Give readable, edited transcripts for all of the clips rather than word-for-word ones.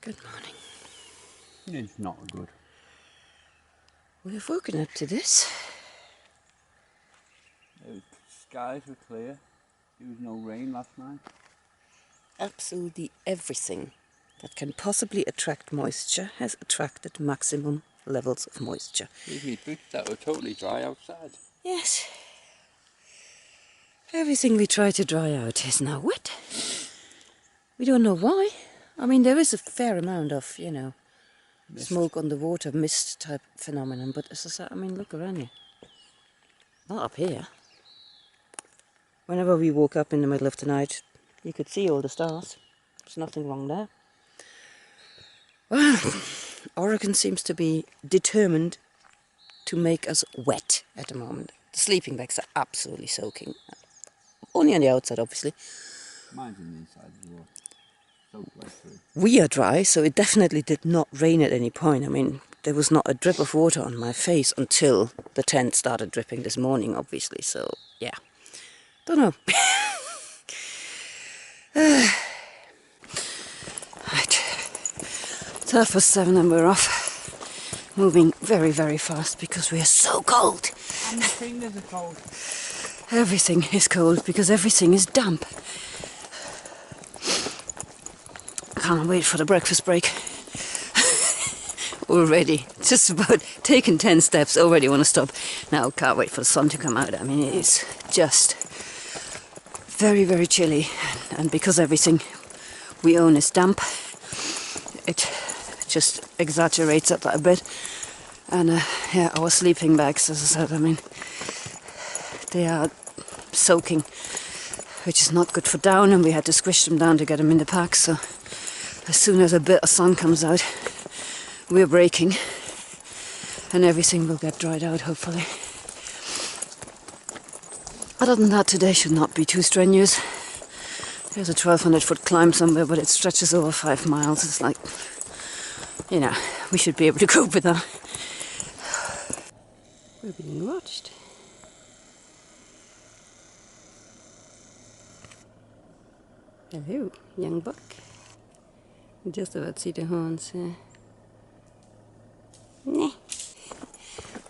Good morning. It's not good. We've woken up to this. The skies were clear. There was no rain last night. Absolutely everything that can possibly attract moisture has attracted maximum levels of moisture. These boots that were totally dry outside. Yes. Everything we try to dry out is now wet. We don't know why. I mean, there is a fair amount of, Mist. smoke on the water, mist type phenomenon, but as I said, I mean, look around you. Not up here. Whenever we woke up in the middle of the night, you could see all the stars. There's nothing wrong there. Well, Oregon seems to be determined to make us wet at the moment. The sleeping bags are absolutely soaking. Only on the outside, obviously. Mine's on the inside as well. Soaked right through. We are dry, so it definitely did not rain at any point. I mean, there was not a drip of water on my face until the tent started dripping this morning, obviously. So, yeah. Don't know. Right. It's 7:30 and we're off. Moving very, very fast because we are so cold. And my fingers are cold. Everything is cold because everything is damp. Can't wait for the breakfast break. Already, just about taken 10 steps, already want to stop. Now, can't wait for the sun to come out. I mean, it is just very, very chilly. And because everything we own is damp, it just exaggerates it a bit. And yeah, our sleeping bags, as I said, I mean, they are soaking, which is not good for down, and we had to squish them down to get them in the pack. So as soon as a bit of sun comes out, we're breaking, and everything will get dried out, hopefully. Other than that, today should not be too strenuous. There's a 1,200-foot climb somewhere, but it stretches over 5 miles. It's like, we should be able to cope with that. We're being watched. Hello, young buck. You just about see the horns. Nah.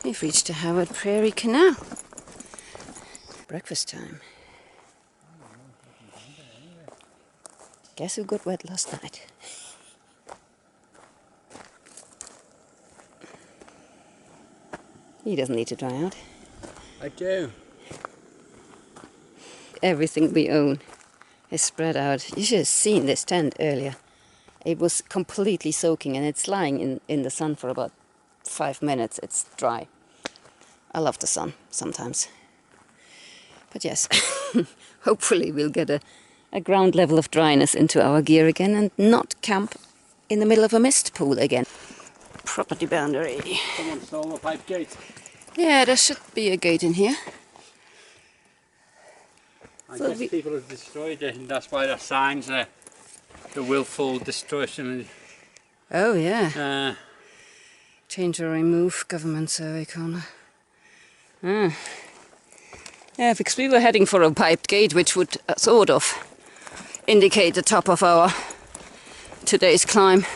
We've reached the Howard Prairie Canal. Breakfast time. Guess who got wet last night? He doesn't need to dry out. I do. Everything we own is spread out. You should have seen this tent earlier. It was completely soaking, and it's lying in the sun for about 5 minutes. It's dry. I love the sun sometimes. But yes, hopefully we'll get a ground level of dryness into our gear again and not camp in the middle of a mist pool again. Property boundary. Someone stole a pipe gate. Yeah, there should be a gate in here. I guess people have destroyed it, and that's why there's signs there. The willful destruction. Oh yeah. Change or remove government survey corner. Yeah, because we were heading for a piped gate, which would sort of indicate the top of our today's climb.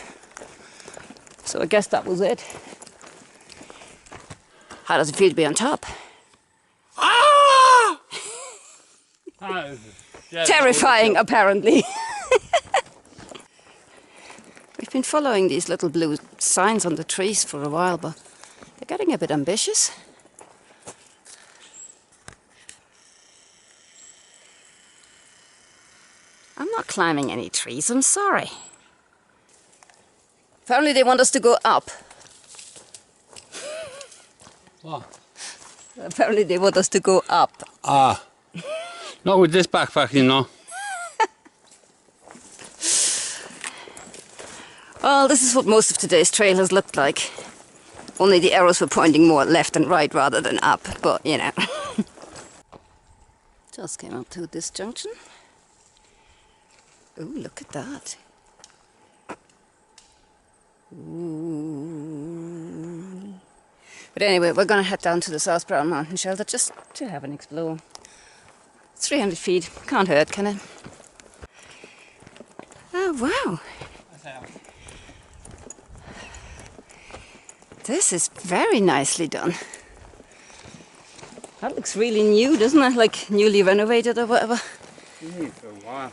So I guess that was it. How does it feel to be on top? Ah! Yeah, terrifying, apparently. We've been following these little blue signs on the trees for a while, but they're getting a bit ambitious. I'm not climbing any trees, I'm sorry. Apparently they want us to go up. What? Apparently they want us to go up. Ah. Not with this backpack, you know. Well, this is what most of today's trail has looked like. Only the arrows were pointing more left and right rather than up, but Just came up to this junction. Oh, look at that. Ooh. But anyway, we're going to head down to the South Brown Mountain Shelter just to have an explore. It's 300 feet. Can't hurt, can it? Oh, wow. This is very nicely done. That looks really new, doesn't it? Like newly renovated or whatever. Been for a while.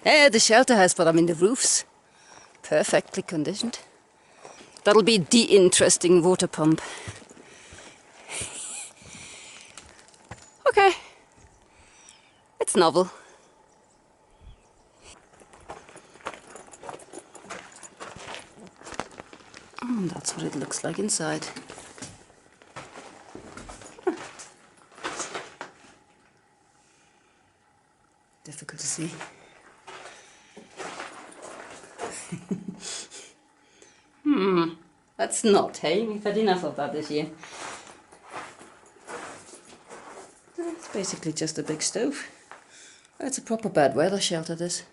Yeah, the shelter has, but I mean the roof's perfectly conditioned. That'll be the interesting water pump. Okay. It's novel. That's what it looks like inside. Difficult to see. That's not, hey? We've had enough of that this year. It's basically just a big stove. It's a proper bad weather shelter, this.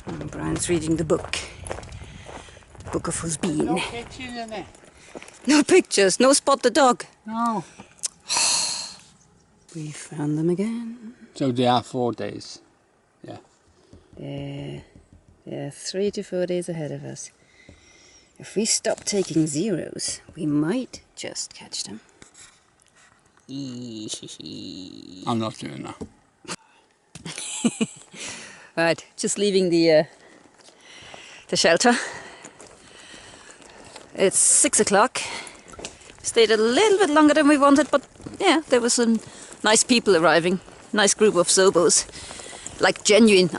And Brian's reading the book. The Book of Husbeen. No pictures in it. No pictures, no Spot the dog. No. We found them again. So they are 4 days. Yeah. Yeah, 3 to 4 days ahead of us. If we stop taking zeros, we might just catch them. I'm not doing that. Right, just leaving the shelter. It's 6 o'clock. Stayed a little bit longer than we wanted, but yeah, there were some nice people arriving. Nice group of Sobos. Like genuine,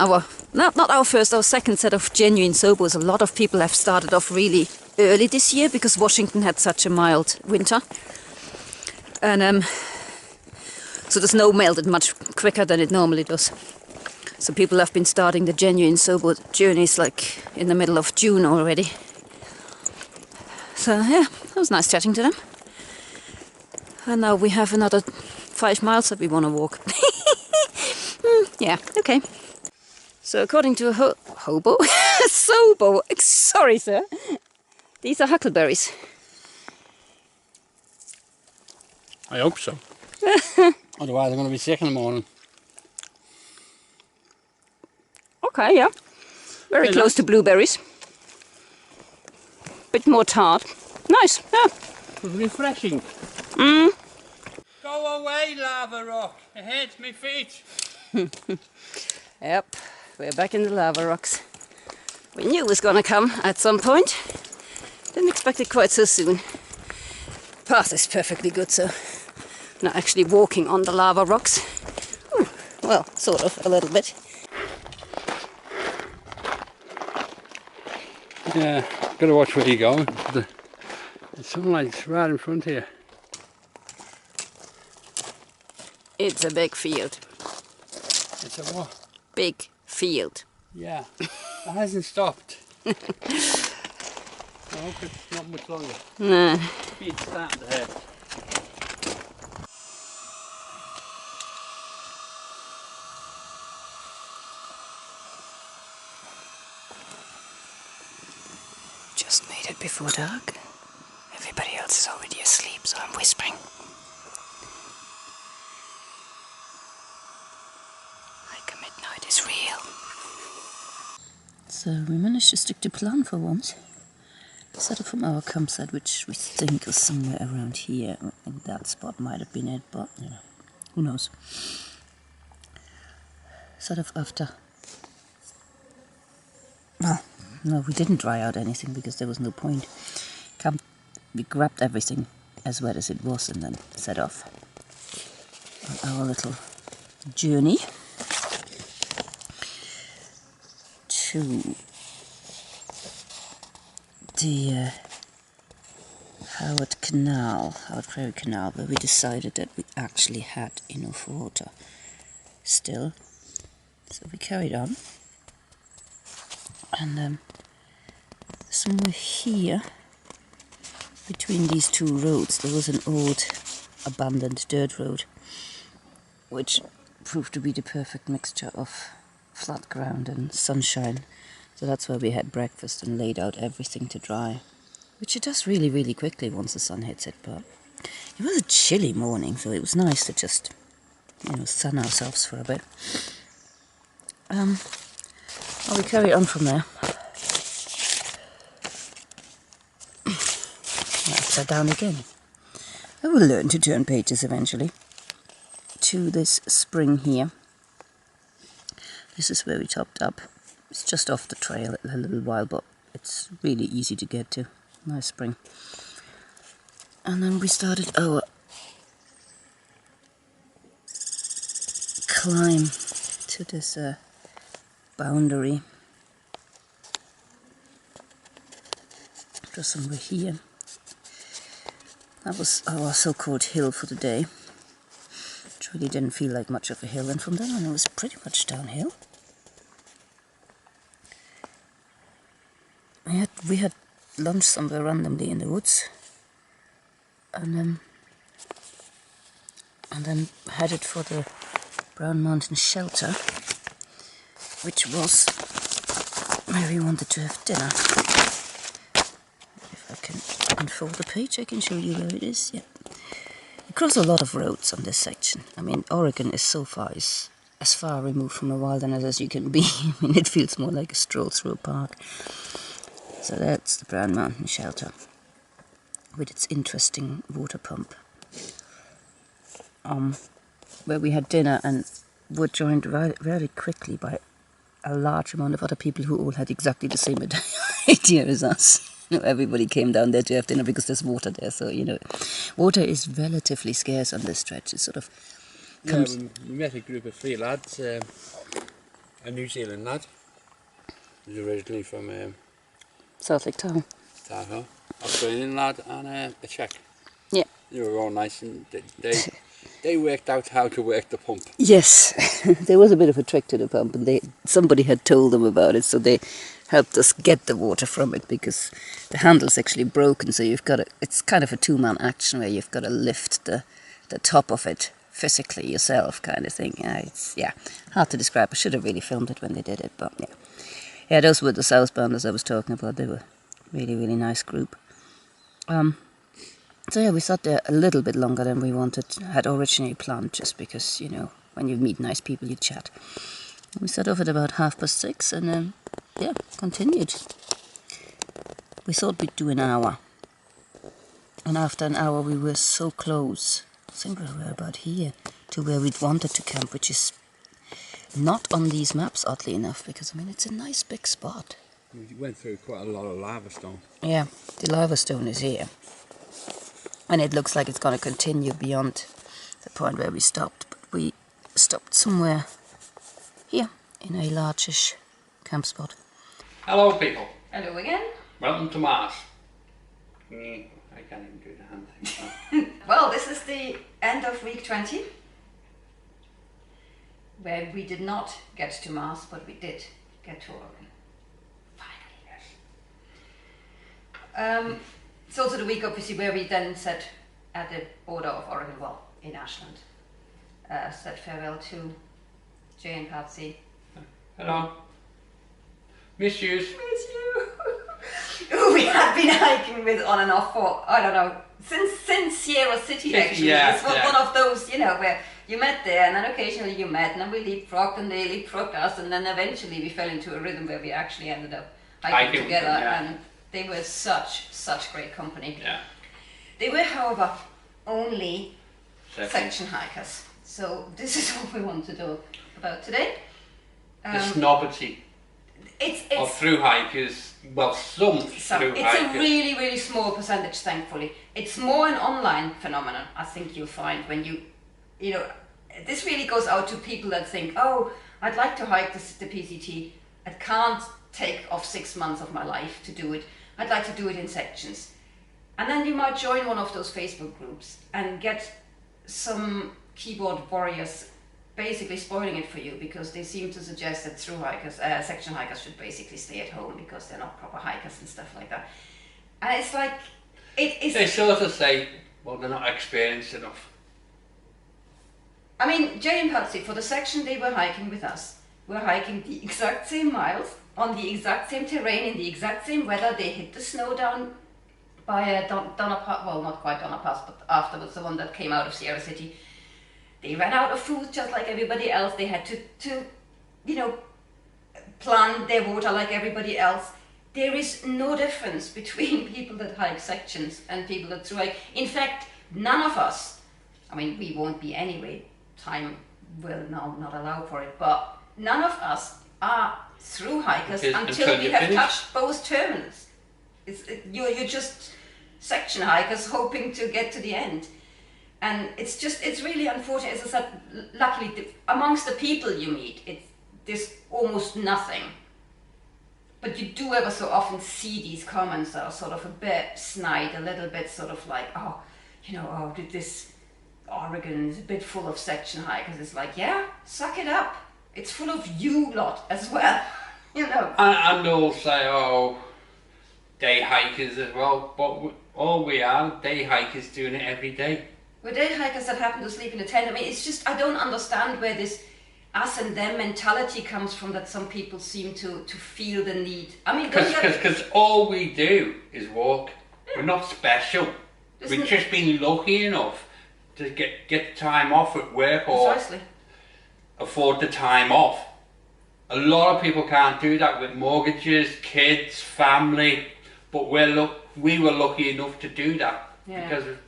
not our first, our second set of genuine Sobos. A lot of people have started off really early this year because Washington had such a mild winter. And so the snow melted much quicker than it normally does. So people have been starting the genuine Sobo journeys like in the middle of June already. So yeah, it was nice chatting to them. And now we have another 5 miles that we want to walk. Yeah, okay. So according to a hobo, Sobo, sorry sir, these are huckleberries. I hope so. Otherwise I'm going to be sick in the morning. Okay, yeah. Very close to blueberries. Bit more tart. Nice, yeah. Refreshing. Go away, lava rock. It hurts my feet. Yep, we're back in the lava rocks. We knew it was going to come at some point. Didn't expect it quite so soon. Path is perfectly good, so not actually walking on the lava rocks. Well, sort of, a little bit. Yeah, gotta watch where you go. The sunlight's right in front here. It's a big field. It's a what? Big field. Yeah, it hasn't stopped. I hope it's not much longer. Nah. Feet starting to hurt. Just made it before dark. Everybody else is already asleep, so I'm whispering. Like midnight is real. So we managed to stick to plan for once. Set up from our campsite, which we think is somewhere around here. I think that spot might have been it, but you know, who knows. Sort of after. Well, no, we didn't dry out anything because there was no point. We grabbed everything as wet as it was and then set off on our little journey to the Howard Prairie Canal, where we decided that we actually had enough water still. So we carried on, and somewhere here between these two roads there was an old abandoned dirt road which proved to be the perfect mixture of flat ground and sunshine. So that's where we had breakfast and laid out everything to dry, which it does really, really quickly once the sun hits it. But it was a chilly morning, so it was nice to just, you know, sun ourselves for a bit. Well, we carry on from there. upside down again. I will learn to turn pages eventually. To this spring here. This is where we topped up. It's just off the trail a little while, but it's really easy to get to. Nice spring. And then we started our climb to this boundary. Just somewhere here. That was our so-called hill for the day. It really didn't feel like much of a hill, and from then on it was pretty much downhill. We had lunch somewhere randomly in the woods, and then headed for the Brown Mountain Shelter, which was where we wanted to have dinner. If I can unfold the page, I can show you where it is. Yeah, we cross a lot of roads on this section. I mean, Oregon is so far as far removed from the wilderness as you can be. I mean, it feels more like a stroll through a park. So that's the Brown Mountain Shelter with its interesting water pump, where we had dinner and were joined very quickly by a large amount of other people who all had exactly the same idea as us. You know, everybody came down there to have dinner because there's water there. So, you know, water is relatively scarce on this stretch. It sort of comes... Yeah, we met a group of 3 lads, a New Zealand lad, who's originally from South Lake Tahoe. Tahoe, Australian lad, and a Czech. Yeah. They were all nice, and they worked out how to work the pump. Yes, there was a bit of a trick to the pump, and somebody had told them about it, so they helped us get the water from it, because the handle's actually broken, so it's kind of a two-man action where you've got to lift the top of it physically yourself, kind of thing. It's hard to describe. I should have really filmed it when they did it, but yeah. Yeah, those were the southbounders I was talking about. They were a really, really nice group. So yeah, we sat there a little bit longer than we had originally planned, just because, you know, when you meet nice people, you chat. We set off at about 6:30, and continued. We thought we'd do an hour. And after an hour, we were so close. I think we were about here to where we'd wanted to camp, which is not on these maps, oddly enough, because, I mean, it's a nice big spot. We went through quite a lot of lava stone. Yeah, the lava stone is here. And it looks like it's going to continue beyond the point where we stopped. But we stopped somewhere here in a largish camp spot. Hello, people. Hello again. Welcome to Mars. I can't even do the hand thing. Well, this is the end of week 20. Where we did not get to Mars, but we did get to Oregon. Finally. Yes. It's also the week, obviously, where we then said at the border of Oregon, well, in Ashland, said farewell to Jay and Patsy. Hello. Miss you. Miss you. Who we had been hiking with on and off for, I don't know, since Sierra City, actually. Yeah, it's one of those, you know, where you met there, and then occasionally you met, and then we leapfrogged, and they leapfrogged us, and then eventually we fell into a rhythm where we actually ended up hiking together, and they were such great company. Yeah. They were, however, only section hikers. So this is what we want to talk about today. The snobbery of through hikers. Well, some through hikers. It's a really, really small percentage, thankfully. It's more an online phenomenon, I think you'll find, when you know, this really goes out to people that think, oh, I'd like to hike the PCT. I can't take off 6 months of my life to do it. I'd like to do it in sections. And then you might join one of those Facebook groups and get some keyboard warriors basically spoiling it for you, because they seem to suggest that through hikers, section hikers should basically stay at home because they're not proper hikers and stuff like that. And it's like, they sort of say, well, they're not experienced enough. I mean, Jay and Patsy, for the section they were hiking with us, were hiking the exact same miles, on the exact same terrain, in the exact same weather. They hit the snow down by Donner Pass, well, not quite Donner Pass, but afterwards, the one that came out of Sierra City. They ran out of food just like everybody else. They had to you know, plan their water like everybody else. there is no difference between people that hike sections and people that through hike. In fact, none of us, I mean, we won't be anyway, time will now not allow for it, but none of us are through hikers until we have touched both terminals. You're just section hikers hoping to get to the end. And it's really unfortunate. As I said, luckily, amongst the people you meet, there's almost nothing. But you do ever so often see these comments that are sort of a bit snide, a little bit sort of like, oh, did this Oregon is a bit full of section hikers. It's like, yeah, suck it up. It's full of you lot as well, And they'll say, oh, day hikers as well. But all we are, day hikers doing it every day. We're day hikers that happen to sleep in a tent. I mean, it's just, I don't understand where this us and them mentality comes from, that some people seem to feel the need. I mean, because all we do is walk. Yeah. We're not special. We've just been lucky enough to get time off at work or afford the time off. A lot of people can't do that with mortgages, kids, family, but we were lucky enough to do that. Yeah. Because of,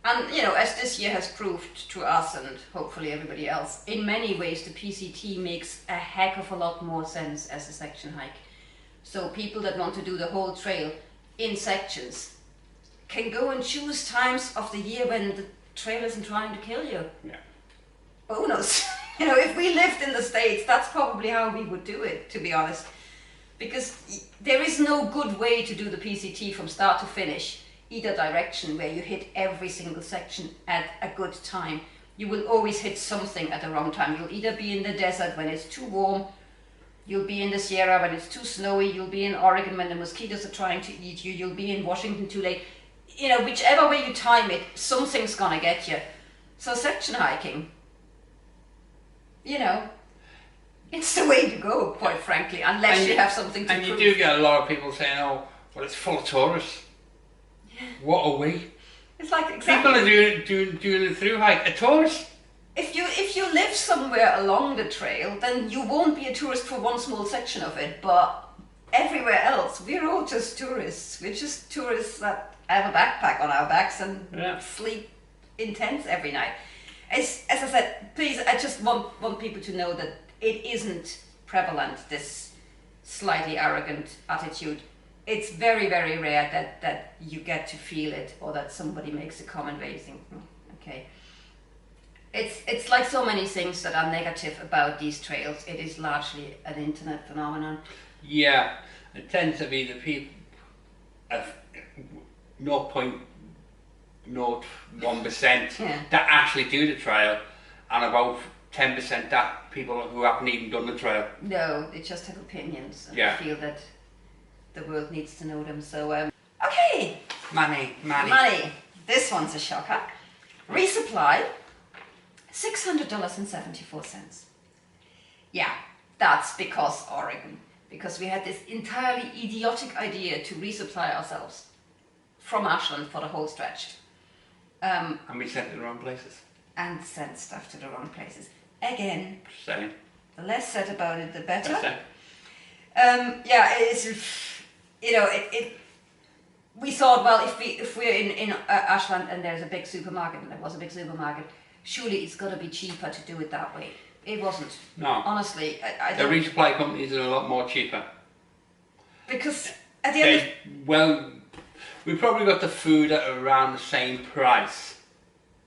and as this year has proved to us and hopefully everybody else, in many ways the PCT makes a heck of a lot more sense as a section hike. So people that want to do the whole trail in sections can go and choose times of the year when the trail isn't trying to kill you. Yeah. Bonus. If we lived in the States, that's probably how we would do it, to be honest. Because there is no good way to do the PCT from start to finish, either direction, where you hit every single section at a good time. You will always hit something at the wrong time. You'll either be in the desert when it's too warm, you'll be in the Sierra when it's too snowy, you'll be in Oregon when the mosquitoes are trying to eat you, you'll be in Washington too late. Whichever way you time it, something's gonna get you. So section hiking, it's the way to go, quite frankly, unless you have something to prove. And you do get a lot of people saying, oh, well, it's full of tourists. Yeah. What are we? It's like, exactly. People are doing a through hike, a tourist. If you live somewhere along the trail, then you won't be a tourist for one small section of it, but everywhere else, we're all just tourists. We're just tourists that have a backpack on our backs and sleep in tents every night. As I said, please, I just want people to know that it isn't prevalent, this slightly arrogant attitude. It's very, very rare that you get to feel it, or that somebody makes a comment where you think, okay. It's like so many things that are negative about these trails. It is largely an internet phenomenon. Yeah, it tends to be the people of 0.01% that actually do the trail, and about 10% that people who haven't even done the trail. No, they just have opinions and feel that the world needs to know them. So, okay. Money. This one's a shocker. Resupply, $600.74. Yeah, that's because Oregon. Because we had this entirely idiotic idea to resupply ourselves from Ashland for the whole stretch. And we sent it to the wrong places. And sent stuff to the wrong places. Again, same. The less said about it, the better. Same. It's, we thought, well, if we're in Ashland and there's a big supermarket, and there was a big supermarket, surely it's got to be cheaper to do it that way. It wasn't. No. Honestly, I don't. The resupply companies are a lot more cheaper. Because at the end we probably got the food at around the same price,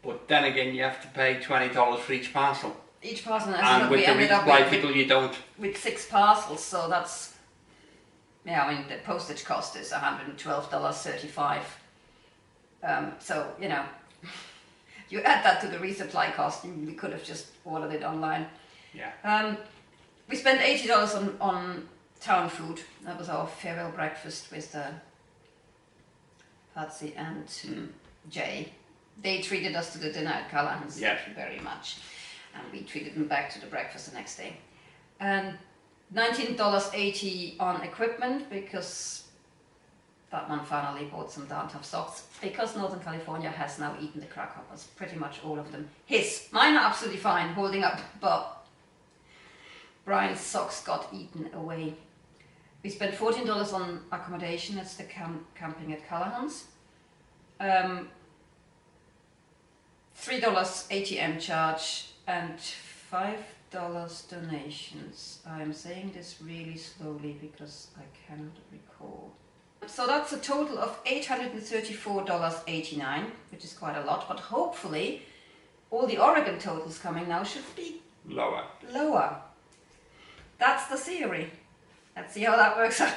but then again, you have to pay $20 for each parcel. Each parcel, and with the resupply people, you don't. With 6 parcels, so that's, the postage cost is $112.35. So, you add that to the resupply cost, and we could have just ordered it online. Yeah. We spent $80 on town food. That was our farewell breakfast with Patsy and Jay. They treated us to the dinner at Callahan's very much. And we treated them back to the breakfast the next day. And $19.80 on equipment, because that one finally bought some darn tough socks, because Northern California has now eaten the crackhoppers, pretty much all of them. Mine are absolutely fine, holding up, but Brian's socks got eaten away. We spent $14 on accommodation. It's the camping at Callahan's. $3 ATM charge and $5 donations. I'm saying this really slowly because I cannot recall. So that's a total of $834.89, which is quite a lot, but hopefully all the Oregon totals coming now should be Lower. lower. That's the theory. Let's see how that works out.